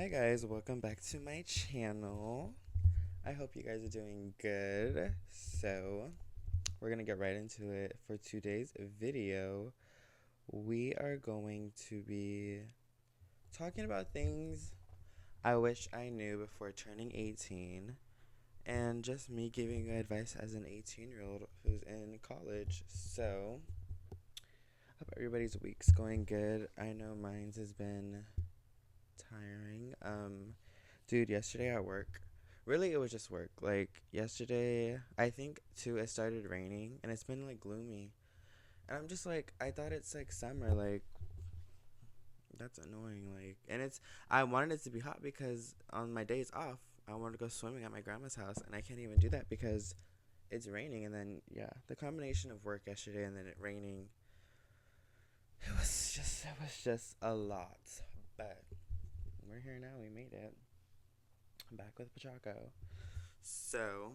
Hi guys, welcome back to my channel. I hope you guys are doing good. So, we're gonna get right into it. For today's video, we are going to be talking about things I wish I knew before turning 18, and just me giving you advice as an 18-year-old who's in college. So, hope everybody's week's going good. I know mine's has been tiring. Dude, yesterday at work, really it was just work. Like yesterday, I think too, it started raining and it's been like gloomy. And I'm just like, I thought it's like summer. Like that's annoying. Like, and I wanted it to be hot because on my days off, I wanted to go swimming at my grandma's house, and I can't even do that because it's raining. And then yeah, the combination of work yesterday and then it raining, it was just a lot. But we're here now. We made it. I'm back with Pachaco. So,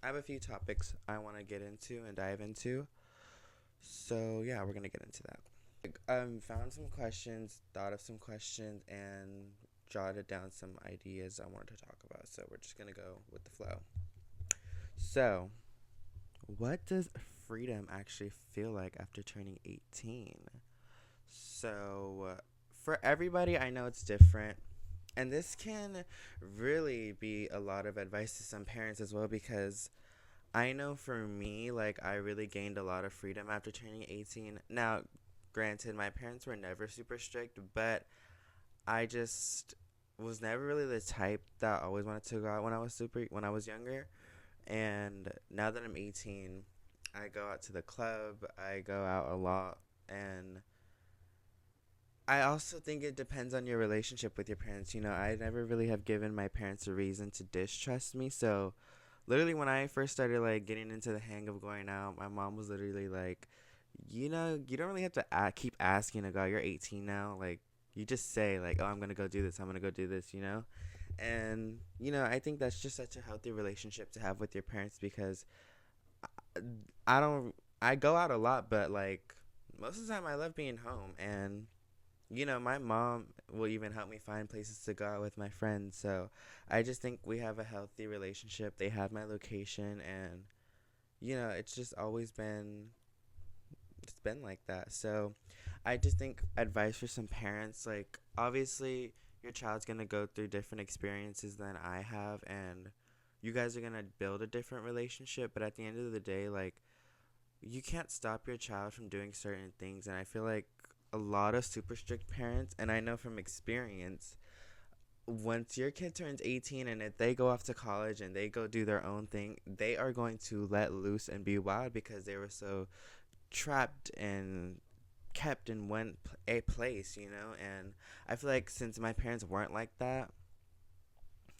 I have a few topics I want to get into and dive into. So, yeah, we're going to get into that. Found some questions, thought of some questions, and jotted down some ideas I wanted to talk about. So, we're just going to go with the flow. So, what does freedom actually feel like after turning 18? So, for everybody, I know it's different. And this can really be a lot of advice to some parents as well, because I know for me, like, I really gained a lot of freedom after turning 18. Now, granted, my parents were never super strict, but I just was never really the type that always wanted to go out when I was younger. And now that I'm 18, I go out to the club, I go out a lot, and I also think it depends on your relationship with your parents. I never really have given my parents a reason to distrust me. So, literally, when I first started like getting into the hang of going out, my mom was literally like, you don't really have to keep asking to go. You're 18 now. Like, you just say like, oh, I'm gonna go do this. I'm gonna go do this. And I think that's just such a healthy relationship to have with your parents, because I don't. I go out a lot, but like most of the time, I love being home. And my mom will even help me find places to go out with my friends. So I just think we have a healthy relationship. They have my location, and it's just always been like that. So I just think advice for some parents, like, obviously your child's going to go through different experiences than I have, and you guys are going to build a different relationship, but at the end of the day, like, you can't stop your child from doing certain things. And I feel like a lot of super strict parents, and I know from experience, once your kid turns 18 and if they go off to college and they go do their own thing, they are going to let loose and be wild because they were so trapped and kept in a place. And I feel like since my parents weren't like that,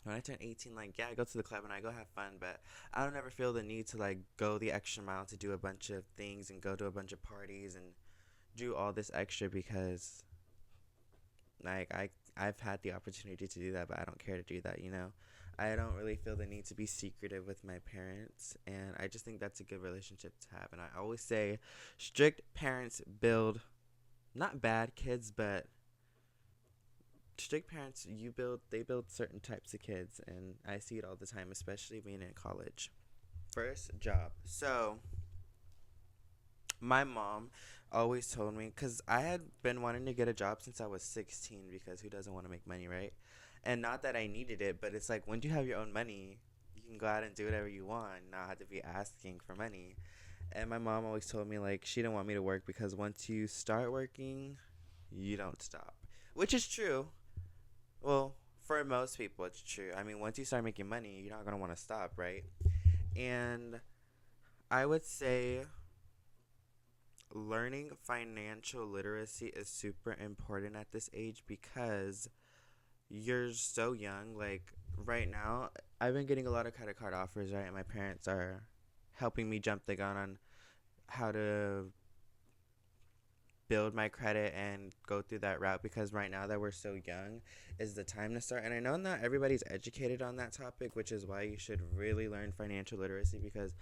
when I turn 18, like, yeah, I go to the club and I go have fun, but I don't ever feel the need to, like, go the extra mile to do a bunch of things and go to a bunch of parties and do all this extra, because, like, I've had the opportunity to do that, but I don't care to do that. I don't really feel the need to be secretive with my parents, and I just think that's a good relationship to have. And I always say strict parents build not bad kids, but strict parents, they build certain types of kids, and I see it all the time, especially being in college. First job. So my mom always told me, because I had been wanting to get a job since I was 16, because who doesn't want to make money, right? And not that I needed it, but it's like, when you have your own money, you can go out and do whatever you want, not have to be asking for money. And my mom always told me, like, she didn't want me to work because once you start working, you don't stop. Which is true. Well, for most people, it's true. I mean, once you start making money, you're not going to want to stop, right? And I would say learning financial literacy is super important at this age, because you're so young. Like, right now, I've been getting a lot of credit card offers, right? And my parents are helping me jump the gun on how to build my credit and go through that route, because right now that we're so young is the time to start. And I know not everybody's educated on that topic, which is why you should really learn financial literacy, because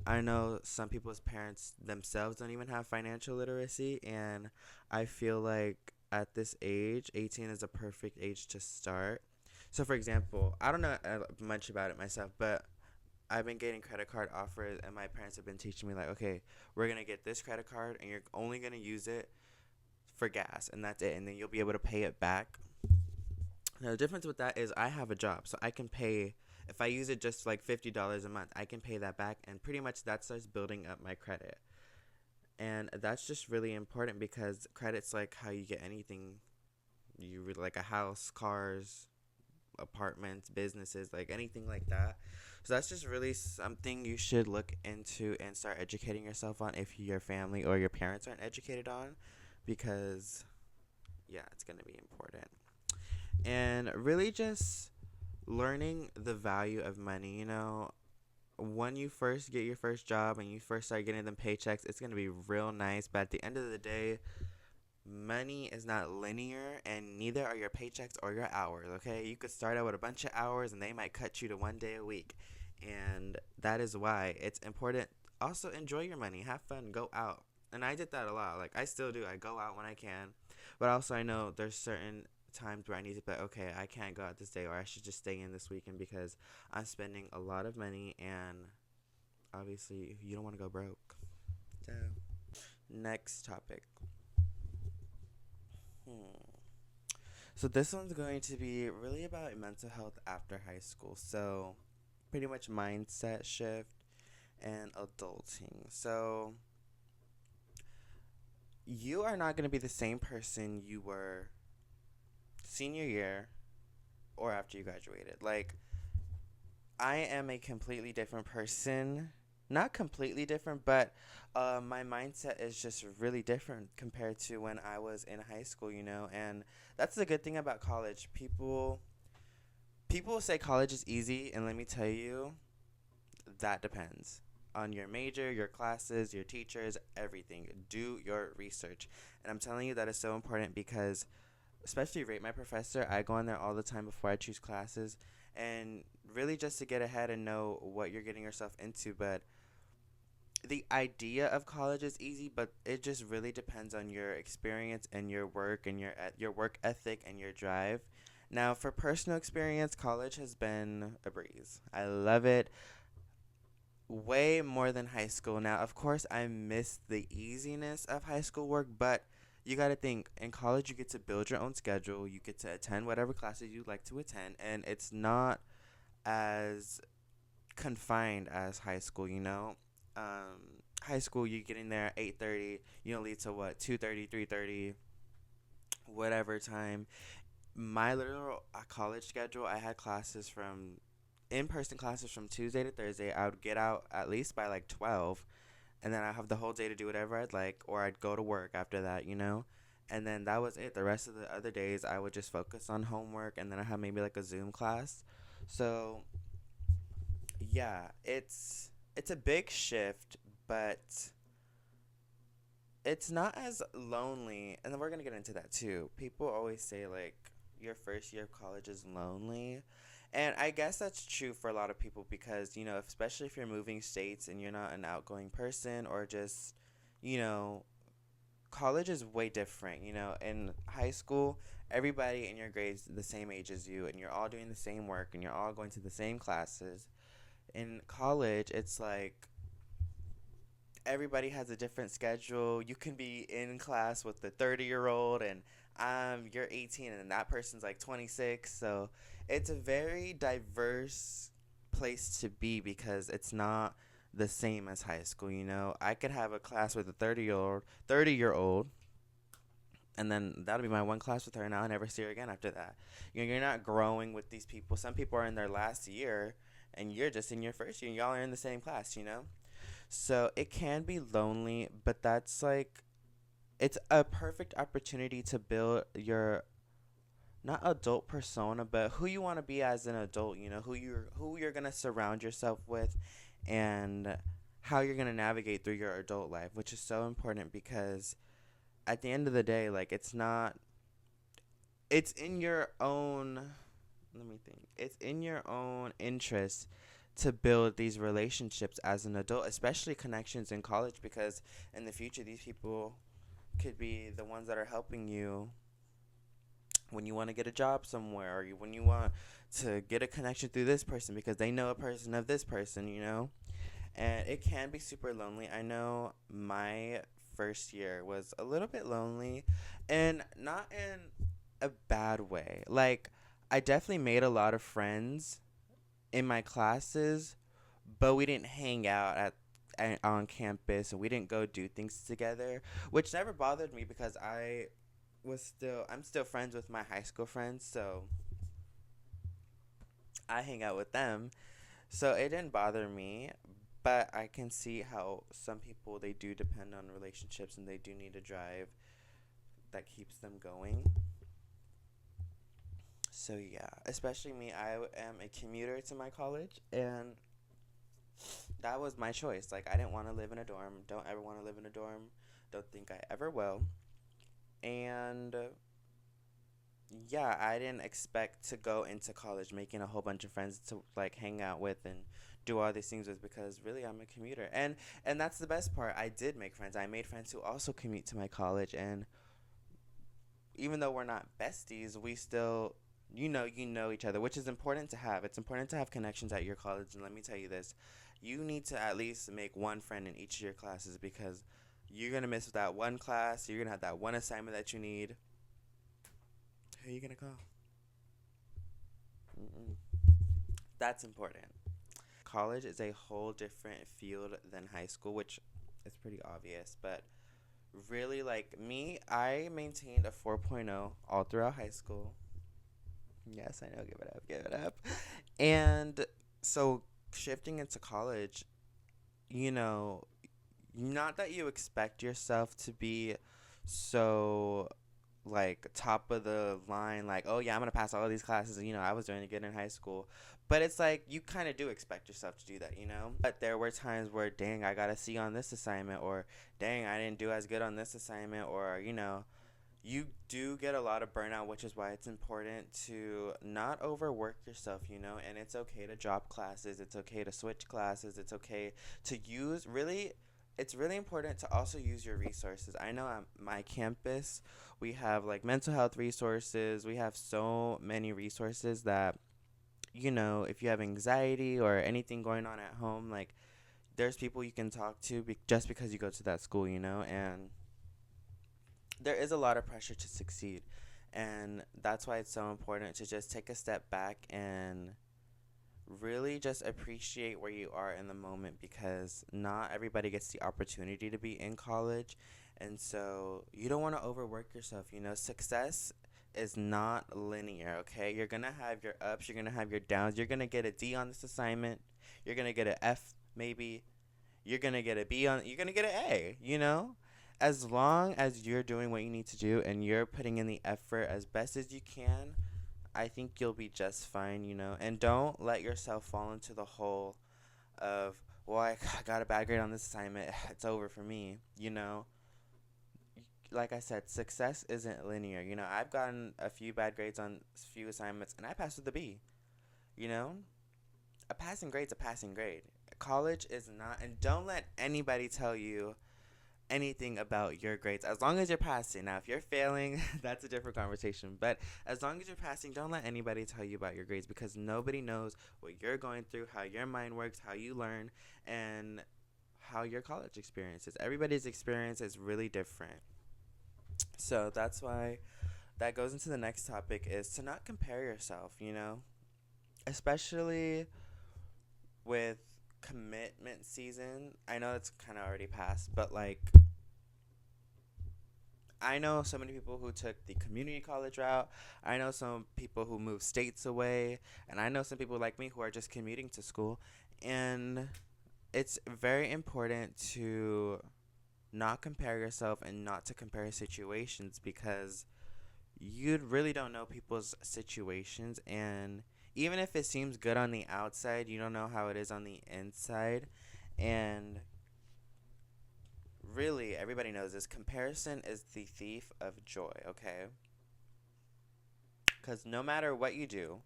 I know some people's parents themselves don't even have financial literacy, and I feel like at this age, 18 is a perfect age to start. So, for example, I don't know much about it myself, but I've been getting credit card offers, and my parents have been teaching me, like, okay, we're going to get this credit card, and you're only going to use it for gas, and that's it. And then you'll be able to pay it back. Now, the difference with that is I have a job, so I can pay, if I use it just like $50 a month, I can pay that back, and pretty much that starts building up my credit. And that's just really important because credit's like how you get anything you really like, a house, cars, apartments, businesses, like anything like that. So that's just really something you should look into and start educating yourself on if your family or your parents aren't educated on, because yeah, it's going to be important. And really just learning the value of money, when you first get your first job and you first start getting them paychecks, it's going to be real nice, but at the end of the day, money is not linear, and neither are your paychecks or your hours, okay? You could start out with a bunch of hours and they might cut you to 1 day a week. And that is why it's important. Also, enjoy your money, have fun, go out. And I did that a lot. Like, I still do. I go out when I can. But also, I know there's certain times where I need to be like, okay, I can't go out this day, or I should just stay in this weekend because I'm spending a lot of money, and obviously, you don't want to go broke. So, next topic. So this one's going to be really about mental health after high school. So pretty much mindset shift and adulting. So you are not going to be the same person you were senior year or after you graduated. Like, I am a completely different person. Not completely different, but my mindset is just really different compared to when I was in high school. And that's the good thing about college. People say college is easy, and let me tell you, that depends on your major, your classes, your teachers, everything. Do your research. And I'm telling you that is so important because, especially Rate My Professor, I go on there all the time before I choose classes, and really just to get ahead and know what you're getting yourself into. But the idea of college is easy, but it just really depends on your experience and your work and your work ethic and your drive. Now, for personal experience, college has been a breeze. I love it way more than high school. Now, of course, I miss the easiness of high school work, but you got to think, in college you get to build your own schedule, you get to attend whatever classes you like to attend, and it's not as confined as high school. High school, you get in there at 8:30, you don't leave till what, 2:30, 3:30, whatever time. My literal college schedule, I had classes from in-person classes from Tuesday to Thursday. I would get out at least by like 12, and then I have the whole day to do whatever I'd like, or I'd go to work after that. And then that was it. The rest of the other days, I would just focus on homework, and then I had maybe like a Zoom class. So yeah, it's a big shift, but it's not as lonely. And then we're gonna get into that too. People always say like your first year of college is lonely, and I guess that's true for a lot of people because especially if you're moving states and you're not an outgoing person, or just you know college is way different. In high school, everybody in your grades the same age as you, and you're all doing the same work, and you're all going to the same classes. In college, it's like everybody has a different schedule. You can be in class with the 30-year-old, and you're 18, and that person's like 26. So it's a very diverse place to be because it's not the same as high school. I could have a class with a 30-year old, and then that'll be my one class with her, and I'll never see her again after that. You're not growing with these people. Some people are in their last year, and you're just in your first year, and y'all are in the same class. So it can be lonely, but that's like, it's a perfect opportunity to build your not adult persona, but who you want to be as an adult. Who you're gonna surround yourself with, and how you're gonna navigate through your adult life, which is so important because at the end of the day, like, it's in your own, let me think, it's in your own interest to build these relationships as an adult, especially connections in college, because in the future these people could be the ones that are helping you when you want to get a job somewhere, or when you want to get a connection through this person because they know a person of this person, and it can be super lonely. I know my first year was a little bit lonely, and not in a bad way. Like, I definitely made a lot of friends in my classes, but we didn't hang out on campus, and we didn't go do things together, which never bothered me because I'm still friends with my high school friends, so I hang out with them. So it didn't bother me, but I can see how some people, they do depend on relationships and they do need a drive that keeps them going. So yeah, especially me, I am a commuter to my college, and that was my choice. Like, I didn't want to live in a dorm. Don't ever want to live in a dorm. Don't think I ever will. And yeah, I didn't expect to go into college making a whole bunch of friends to like hang out with and do all these things with, because really I'm a commuter. And that's the best part. I did make friends. I made friends who also commute to my college, and even though we're not besties, we still you know each other, which is important to have. It's important to have connections at your college, and let me tell you this. You need to at least make one friend in each of your classes, because you're going to miss that one class, you're going to have that one assignment that you need. Who are you going to call? Mm-mm. That's important. College is a whole different field than high school, which is pretty obvious, but really, like me, I maintained a 4.0 all throughout high school. Yes, I know, give it up, give it up. And so shifting into college, you know, not that you expect yourself to be so like top of the line, like, oh yeah, I'm gonna pass all of these classes. I was doing good in high school, but it's like you kind of do expect yourself to do that. But there were times where, dang, I got a C on this assignment, or dang, I didn't do as good on this assignment, or you do get a lot of burnout, which is why it's important to not overwork yourself, and it's okay to drop classes, it's okay to switch classes, it's okay to use really. It's really important to also use your resources. I know at my campus, we have like mental health resources. We have so many resources that, if you have anxiety or anything going on at home, like there's people you can talk to just because you go to that school, and there is a lot of pressure to succeed. And that's why it's so important to just take a step back and really just appreciate where you are in the moment, because not everybody gets the opportunity to be in college. And so you don't want to overwork yourself. Success is not linear, okay? You're going to have your ups, you're going to have your downs. You're going to get a D on this assignment, you're going to get an F maybe, you're going to get a B on, you're going to get an A. As long as you're doing what you need to do and you're putting in the effort as best as you can, I think you'll be just fine. And don't let yourself fall into the hole of, well, I got a bad grade on this assignment, it's over for me. Like I said, success isn't linear. I've gotten a few bad grades on a few assignments, and I passed with a B. You know, a passing grade's a passing grade. College is not, and don't let anybody tell you anything about your grades as long as you're passing. Now, if you're failing, that's a different conversation. But as long as you're passing, don't let anybody tell you about your grades, because nobody knows what you're going through, how your mind works, how you learn, and how your college experience is. Everybody's experience is really different. So that's why that goes into the next topic, is to not compare yourself, especially with commitment season. I know it's kind of already passed, but like, I know so many people who took the community college route. I know some people who moved states away. And I know some people like me who are just commuting to school. And it's very important to not compare yourself and not to compare situations, because you really don't know people's situations. And even if it seems good on the outside, you don't know how it is on the inside. And really, everybody knows this. Comparison is the thief of joy, okay? Because no matter what you do,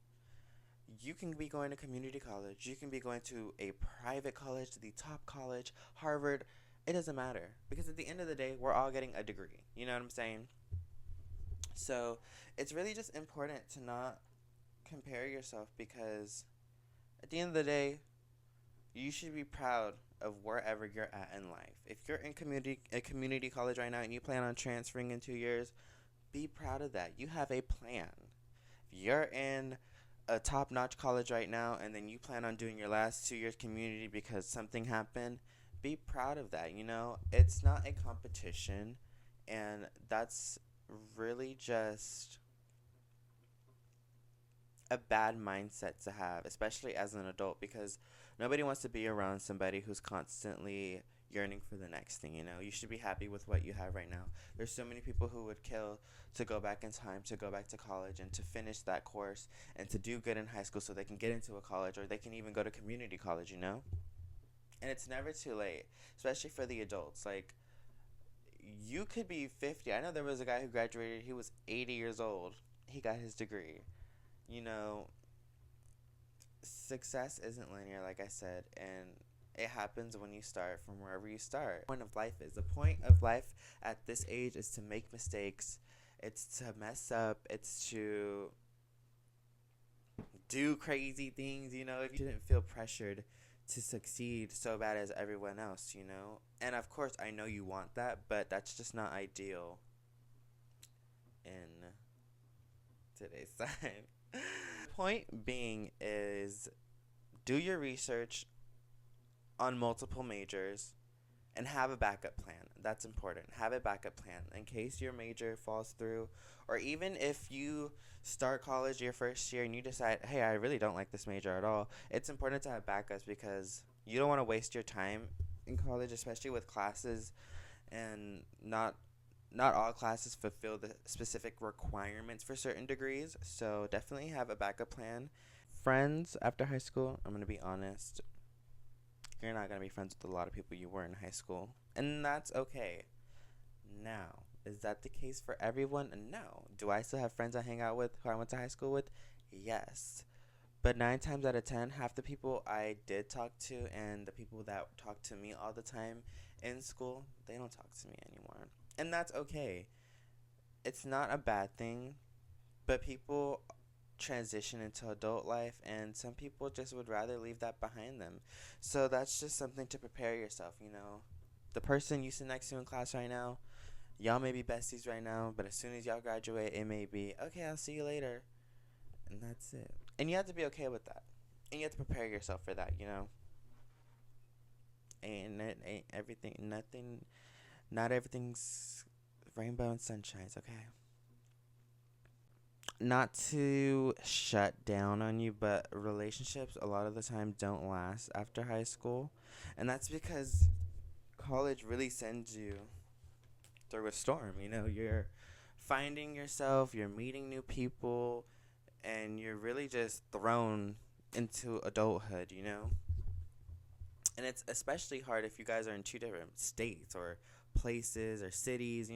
you can be going to community college, you can be going to a private college, to the top college, Harvard. It doesn't matter. Because at the end of the day, we're all getting a degree. You know what I'm saying? So it's really just important to not compare yourself, because at the end of the day, you should be proud of wherever you're at in life. If you're in community college right now and you plan on transferring in 2 years, be proud of that. You have a plan. If you're in a top notch college right now and then you plan on doing your last 2 years community because something happened, be proud of that. It's not a competition, and that's really just a bad mindset to have, especially as an adult, because nobody wants to be around somebody who's constantly yearning for the next thing. You should be happy with what you have right now. There's so many people who would kill to go back in time, to go back to college and to finish that course and to do good in high school so they can get into a college, or they can even go to community college. And it's never too late, especially for the adults. Like, you could be 50. I know there was a guy who graduated, he was 80 years old. He got his degree. You know, Success isn't linear, like I said, and it happens when you start from wherever you start. The point of life at this age is to make mistakes, it's to mess up, it's to do crazy things. If you didn't feel pressured to succeed so bad as everyone else. And of course, I know you want that, but that's just not ideal in today's time. Point being is, do your research on multiple majors and have a backup plan. That's important. Have a backup plan in case your major falls through, or even if you start college your first year and you decide, hey, I really don't like this major at all. It's important to have backups, because you don't want to waste your time in college, especially with classes, and not all classes fulfill the specific requirements for certain degrees. So definitely have a backup plan. Friends after high school, I'm going to be honest, you're not going to be friends with a lot of people you were in high school. And that's okay. Now, is that the case for everyone? No. Do I still have friends I hang out with who I went to high school with? Yes. But 9 times out of 10, half the people I did talk to and the people that talk to me all the time in school, they don't talk to me anymore. And that's okay. It's not a bad thing, but people transition into adult life, and some people just would rather leave that behind them. So that's just something to prepare yourself. The person you sit next to in class right now, y'all may be besties right now, but as soon as y'all graduate, it may be, okay, I'll see you later. And that's it. And you have to be okay with that. And you have to prepare yourself for that. And it ain't everything, nothing, not everything's rainbow and sunshines, okay? Not to shut down on you, but relationships a lot of the time don't last after high school. And that's because college really sends you through a storm. You're finding yourself, you're meeting new people, and you're really just thrown into adulthood. And it's especially hard if you guys are in two different states or places or cities.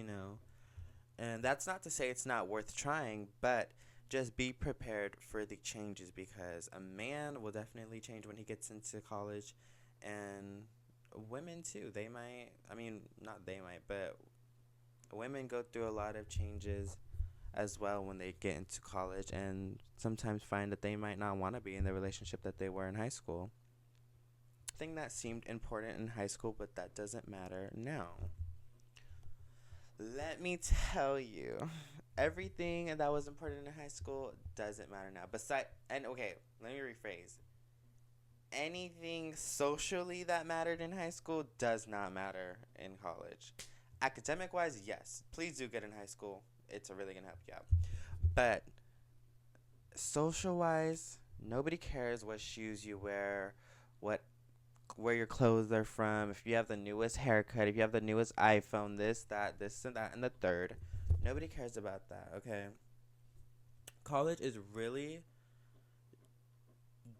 And that's not to say it's not worth trying, but just be prepared for the changes, because a man will definitely change when he gets into college, and women too. They might, I mean, not they might, but women go through a lot of changes as well when they get into college, and sometimes find that they might not want to be in the relationship that they were in high school. Thing that seemed important in high school, but that doesn't matter now. Let me tell you, everything that was important in high school doesn't matter now. And okay, let me rephrase. Anything socially that mattered in high school does not matter in college. Academic wise, yes, please do good in high school. It's really gonna help you out. But social wise, nobody cares what shoes you wear, what where your clothes are from, if you have the newest haircut, if you have the newest iPhone, this and that, and the third. Nobody cares about that, okay? College is really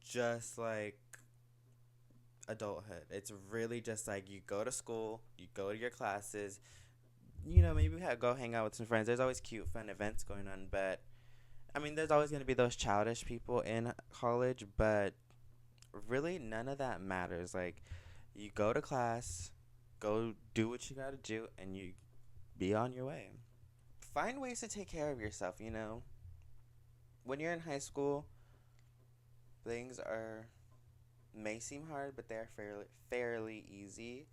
just like adulthood. It's really just like you go to school, you go to your classes, maybe go hang out with some friends. There's always cute, fun events going on, but I mean, there's always going to be those childish people in college, but really none of that matters. Like, you go to class, go do what you gotta do, and you be on your way. find ways to take care of yourself, you know? When you're in high school, things are may seem hard, but they're fairly easy.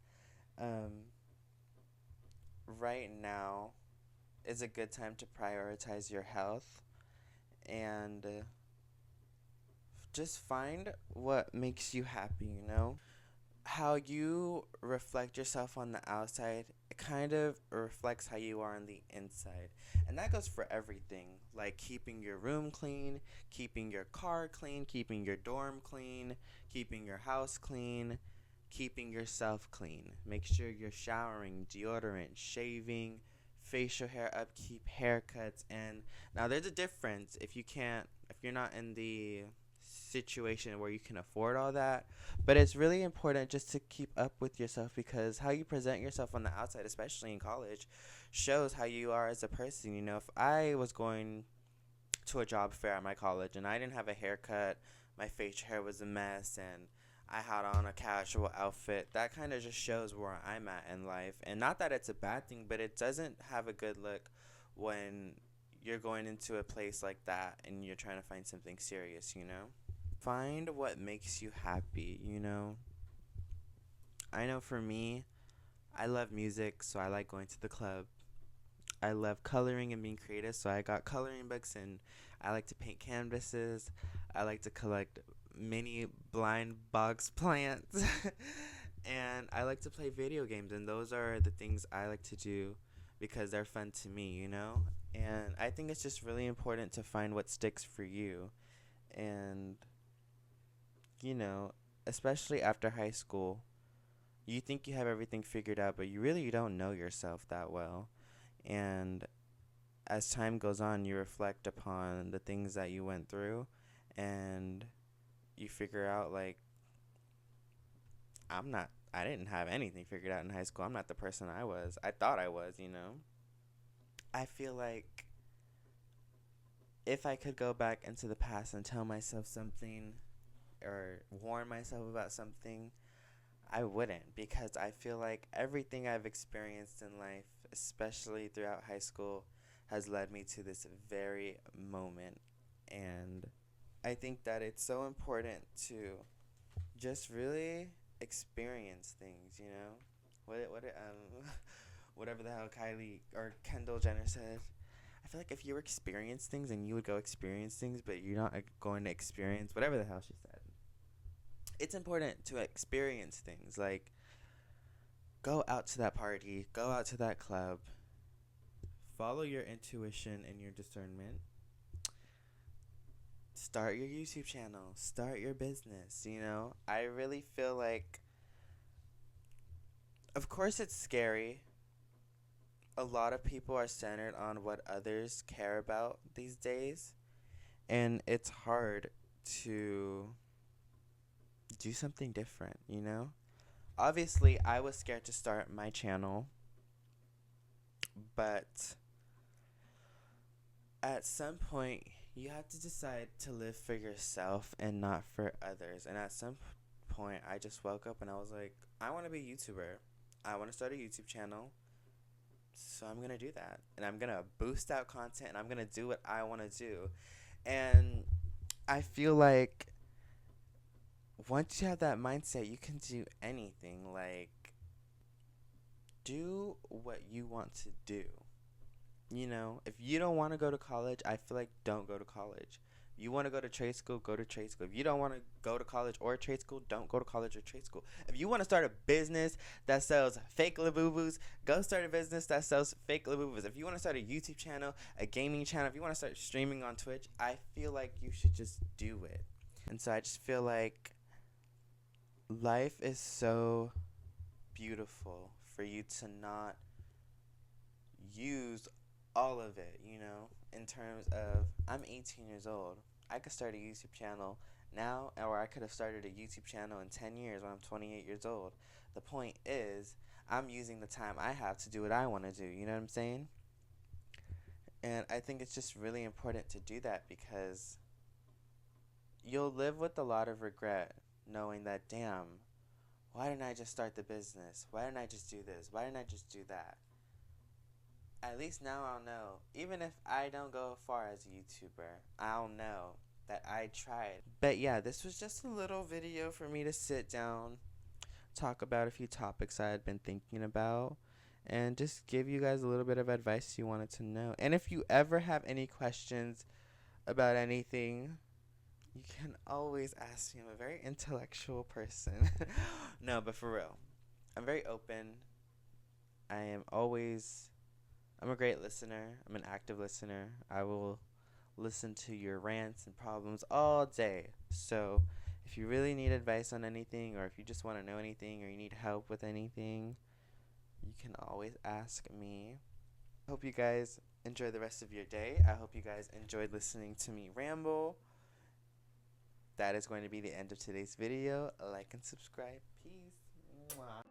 Um, right now is a good time to prioritize your health and just find what makes you happy, you know? How you reflect yourself on the outside, it kind of reflects how you are on the inside. And that goes for everything, like keeping your room clean, keeping your car clean, keeping your dorm clean, keeping your house clean, keeping yourself clean. Make sure you're showering, deodorant, shaving, facial hair upkeep, haircuts. And now there's a difference if you're not in the situation where you can afford all that, but it's really important just to keep up with yourself, because how you present yourself on the outside, especially in college, shows how you are as a person. You know, if I was going to a job fair at my college and I didn't have a haircut, my facial hair was a mess, and I had on a casual outfit, that kind of just shows where I'm at in life. And not that it's a bad thing, but it doesn't have a good look when you're going into a place like that and you're trying to find something serious, you know? Find what makes you happy, you know? I know for me, I love music, so I like going to the club. I love coloring and being creative, so I got coloring books, and I like to paint canvases. I like to collect mini blind box plants. And I like to play video games, and those are the things I like to do because they're fun to me, you know? And I think it's just really important to find what sticks for you. And, you know, especially after high school, you think you have everything figured out, but you don't know yourself that well. And as time goes on, you reflect upon the things that you went through, and you figure out, like, I didn't have anything figured out in high school. I'm not the person I thought I was, you know? I feel like if I could go back into the past and tell myself something or warn myself about something, I wouldn't, because I feel like everything I've experienced in life, especially throughout high school, has led me to this very moment. And I think that it's so important to just really experience things, you know? Whatever the hell Kylie or Kendall Jenner said. I feel like if you experience things and you would go experience things, but you're not going to experience whatever the hell she said. It's important to experience things, like go out to that party, go out to that club, follow your intuition and your discernment, start your YouTube channel, start your business, you know? I really feel like, of course it's scary. A lot of people are centered on what others care about these days, and it's hard to do something different, you know? Obviously, I was scared to start my channel, but at some point, you have to decide to live for yourself and not for others. And at some point, I just woke up and I was like, I want to be a YouTuber. I want to start a YouTube channel. So I'm going to do that. And I'm going to boost out content, and I'm going to do what I want to do. And I feel like once you have that mindset, you can do anything. Like, do what you want to do. You know, if you don't want to go to college, I feel like don't go to college. You want to go to trade school, go to trade school. If you don't want to go to college or trade school, don't go to college or trade school. If you want to start a business that sells fake Labubu's, go start a business that sells fake Labubu's. If you want to start a YouTube channel, a gaming channel, if you want to start streaming on Twitch, I feel like you should just do it. And so I just feel like life is so beautiful for you to not use all of it, you know, in terms of I'm 18 years old. I could start a YouTube channel now, or I could have started a YouTube channel in 10 years when I'm 28 years old. The point is, I'm using the time I have to do what I want to do, you know what I'm saying? And I think it's just really important to do that, because you'll live with a lot of regret knowing that, damn, why didn't I just start the business? Why didn't I just do this? Why didn't I just do that? at least now I'll know. Even if I don't go far as a YouTuber, I'll know that I tried. But yeah, this was just a little video for me to sit down, talk about a few topics I had been thinking about, and just give you guys a little bit of advice you wanted to know. And if you ever have any questions about anything, you can always ask me. I'm a very intellectual person. No, but for real, I'm very open. I'm a great listener. I'm an active listener. I will listen to your rants and problems all day. So if you really need advice on anything, or if you just want to know anything, or you need help with anything, you can always ask me. I hope you guys enjoy the rest of your day. I hope you guys enjoyed listening to me ramble. That is going to be the end of today's video. Like and subscribe. Peace. Mwah.